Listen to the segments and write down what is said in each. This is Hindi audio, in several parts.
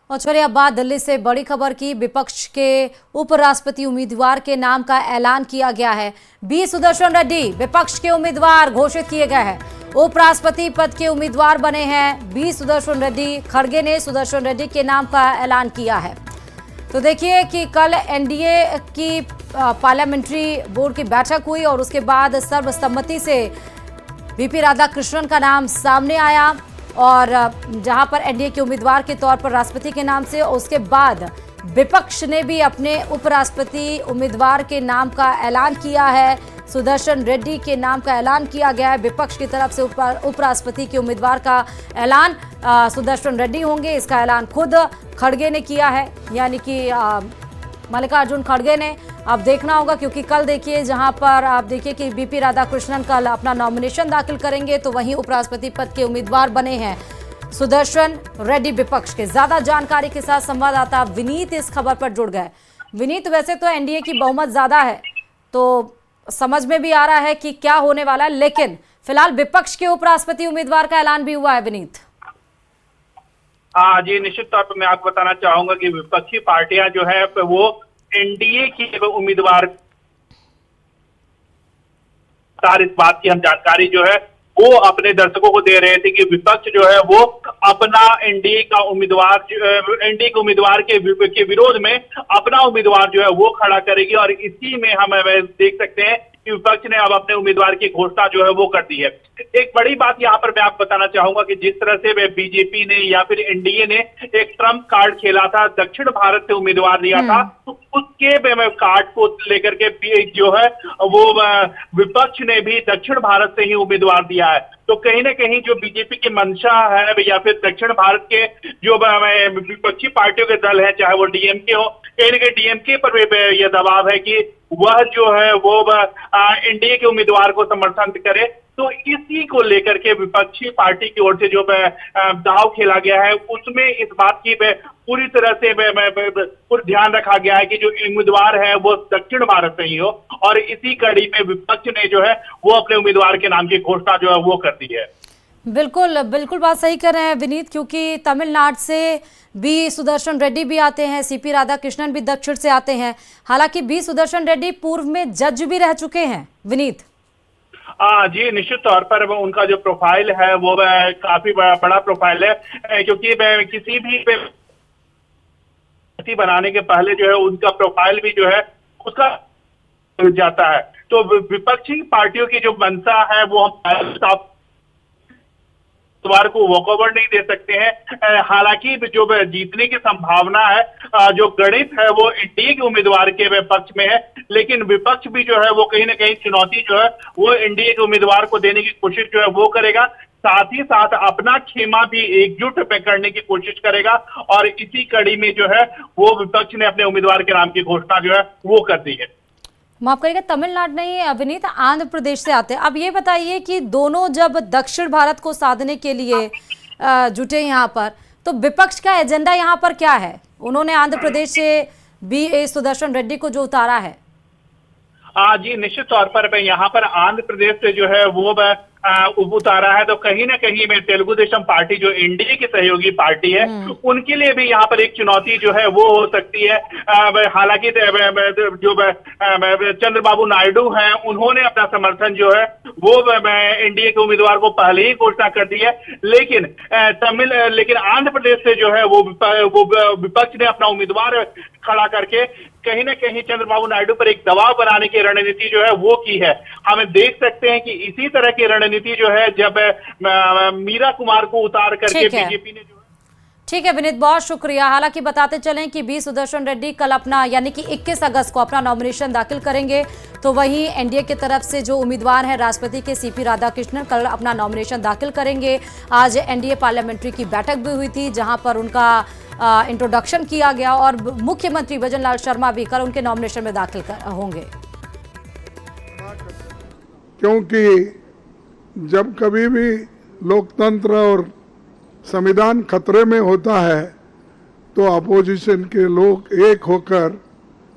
और चलिए अब बात दिल्ली से बड़ी खबर की। विपक्ष के उपराष्ट्रपति उम्मीदवार के नाम का ऐलान किया गया है। बी सुदर्शन रेड्डी विपक्ष के उम्मीदवार घोषित किए गए हैं। उपराष्ट्रपति पद के उम्मीदवार बने हैं बी सुदर्शन रेड्डी। खड़गे ने सुदर्शन रेड्डी के नाम का ऐलान किया है। तो देखिए कि कल एनडीए की पार्लियामेंट्री बोर्ड की बैठक हुई और उसके बाद सर्वसम्मति से वीपी राधाकृष्णन का नाम सामने आया और जहां पर एनडीए के उम्मीदवार के तौर पर राष्ट्रपति के नाम से, उसके बाद विपक्ष ने भी अपने उपराष्ट्रपति उम्मीदवार के नाम का ऐलान किया है। सुदर्शन रेड्डी के नाम का ऐलान किया गया है। विपक्ष की तरफ से उपराष्ट्रपति के उम्मीदवार का ऐलान सुदर्शन रेड्डी होंगे। इसका ऐलान खुद खड़गे ने किया है, यानी कि मल्लिकार्जुन खड़गे ने। अब देखना होगा, क्योंकि कल देखिए जहां पर आप देखिए कि वीपी राधाकृष्णन कल अपना नॉमिनेशन दाखिल करेंगे, तो वहीं उपराष्ट्रपति पद के उम्मीदवार बने हैं सुदर्शन रेड्डी विपक्ष के। ज्यादा जानकारी के साथ संवाददाता विनीत इस खबर पर जुड़ गए। विनीत, वैसे तो एनडीए की बहुमत ज्यादा है तो समझ में भी आ रहा है कि क्या होने वाला है, लेकिन फिलहाल विपक्ष के उपराष्ट्रपति उम्मीदवार का ऐलान भी हुआ है। विनीत जी, निश्चित तौर पर मैं आपको बताना चाहूंगा कि विपक्षी पार्टियां जो है वो एनडीए की उम्मीदवार, इस बात की हम जानकारी जो है वो अपने दर्शकों को दे रहे थे कि विपक्ष जो है वो अपना एनडीए के उम्मीदवार के विरोध में अपना उम्मीदवार जो है वो खड़ा करेगी। और इसी में हम देख सकते हैं कि विपक्ष ने अब अपने उम्मीदवार की घोषणा जो है वो कर दी है। एक बड़ी बात यहाँ पर मैं आपको बताना चाहूंगा कि जिस तरह से बीजेपी ने या फिर एनडीए ने एक ट्रम्प कार्ड खेला था, दक्षिण भारत से उम्मीदवार दिया था, तो उसके कार्ड को लेकर के जो है वो विपक्ष ने भी दक्षिण भारत से ही उम्मीदवार दिया है। तो कहीं ना कहीं जो बीजेपी की मंशा है या फिर दक्षिण भारत के जो विपक्षी पार्टियों के दल है, चाहे वो डीएमके हो, कहीं ना कहीं डीएमके पर भी यह दबाव है कि वह जो है वो एनडीए के उम्मीदवार को समर्थन करे। तो इसी को लेकर के विपक्षी पार्टी की ओर से जो दाव खेला गया है, उसमें इस बात की पूरी तरह से ध्यान रखा गया है कि जो उम्मीदवार है वो दक्षिण भारत से ही हो। और इसी कड़ी में विपक्ष ने जो है वो अपने उम्मीदवार के नाम की घोषणा जो है वो कर दी है। बिल्कुल बिल्कुल बात सही कर रहे हैं विनीत, क्योंकि तमिलनाडु से बी सुदर्शन रेड्डी भी आते हैं, सीपी राधाकृष्णन भी दक्षिण से आते हैं। हालांकि बी सुदर्शन रेड्डी पूर्व में जज भी रह चुके हैं। विनीत जी, निश्चित तौर पर उनका जो प्रोफाइल है वो काफी बड़ा प्रोफाइल है, क्योंकि किसी भी बनाने के पहले जो है उनका प्रोफाइल भी जो है उसका जाता है। तो विपक्षी पार्टियों की जो मंशा है वो हम उम्मीदवार को वॉकओवर नहीं दे सकते हैं। हालांकि जो जीतने की संभावना है, जो गणित है वो एनडीए के उम्मीदवार के पक्ष में है, लेकिन विपक्ष भी जो है वो कहीं ना कहीं चुनौती जो है वो एनडीए के उम्मीदवार को देने की कोशिश जो है वो करेगा। साथ ही साथ अपना खेमा भी एकजुट करने की कोशिश करेगा। और इसी कड़ी में जो है वो विपक्ष ने अपने उम्मीदवार के नाम की घोषणा जो है वो कर दी है। माफ करिएगा, तमिलनाडु नहीं अविनीत, आंध्र प्रदेश से आते हैं। अब ये बताइए कि दोनों जब दक्षिण भारत को साधने के लिए जुटे यहाँ पर, तो विपक्ष का एजेंडा यहाँ पर क्या है? उन्होंने आंध्र प्रदेश से बी सुदर्शन रेड्डी को जो उतारा है। जी, निश्चित तौर पर यहाँ पर आंध्र प्रदेश से जो है वो उतारा है, तो कहीं ना कहीं में तेलुगु देशम पार्टी जो एनडीए की सहयोगी पार्टी है उनके लिए भी यहाँ पर एक चुनौती जो है वो हो सकती है। हालांकि जो चंद्रबाबू नायडू हैं उन्होंने अपना समर्थन जो है वो एनडीए के उम्मीदवार को पहले ही घोषणा कर दी है, लेकिन आंध्र प्रदेश से जो है वो विपक्ष ने अपना उम्मीदवार खड़ा करके कहीं ना कहीं चंद्रबाबू नायडू पर एक दबाव बनाने की रणनीति जो है वो की है। हम देख सकते हैं कि इसी तरह की रणनीति जो है जब मीरा कुमार को उतार करके बीजेपी ने जो है। ठीक है विनीत, बहुत शुक्रिया। हालांकि बताते चलें कि बी सुदर्शन रेड्डी कल अपना यानी कि 21 अगस्त को अपना नॉमिनेशन दाखिल करेंगे, तो वहीं एनडीए की तरफ से जो उम्मीदवार हैं राष्ट्रपति के सीपी राधाकृष्णन कल अपना नॉमिनेशन दाखिल करेंगे। आज एनडीए पार्लियामेंट्री की बैठक भी हुई थी जहां पर उनका इंट्रोडक्शन किया गया और मुख्यमंत्री भजनलाल शर्मा भी कल उनके नॉमिनेशन में दाखिल होंगे। क्योंकि जब कभी भी लोकतंत्र और संविधान खतरे में होता है तो अपोजिशन के लोग एक होकर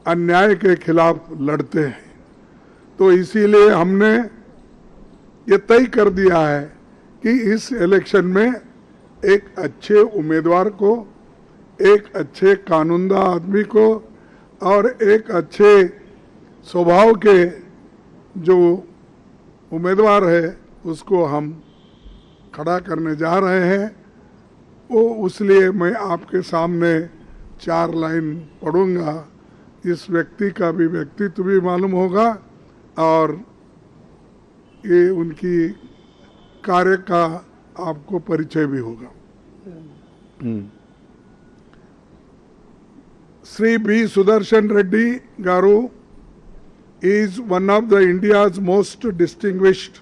अन्याय के खिलाफ लड़ते हैं। तो इसीलिए हमने ये तय कर दिया है कि इस इलेक्शन में एक अच्छे उम्मीदवार को एक अच्छे कानूनदा आदमी को और एक अच्छे स्वभाव के जो उम्मीदवार है उसको हम खड़ा करने जा रहे हैं। वो इसलिए मैं आपके सामने 4 लाइन पढ़ूंगा। इस व्यक्ति का भी व्यक्तित्व भी मालूम होगा और ये उनकी कार्य का आपको परिचय भी होगा। Sri B. Sudarshan Reddy Garu is one of the India's most distinguished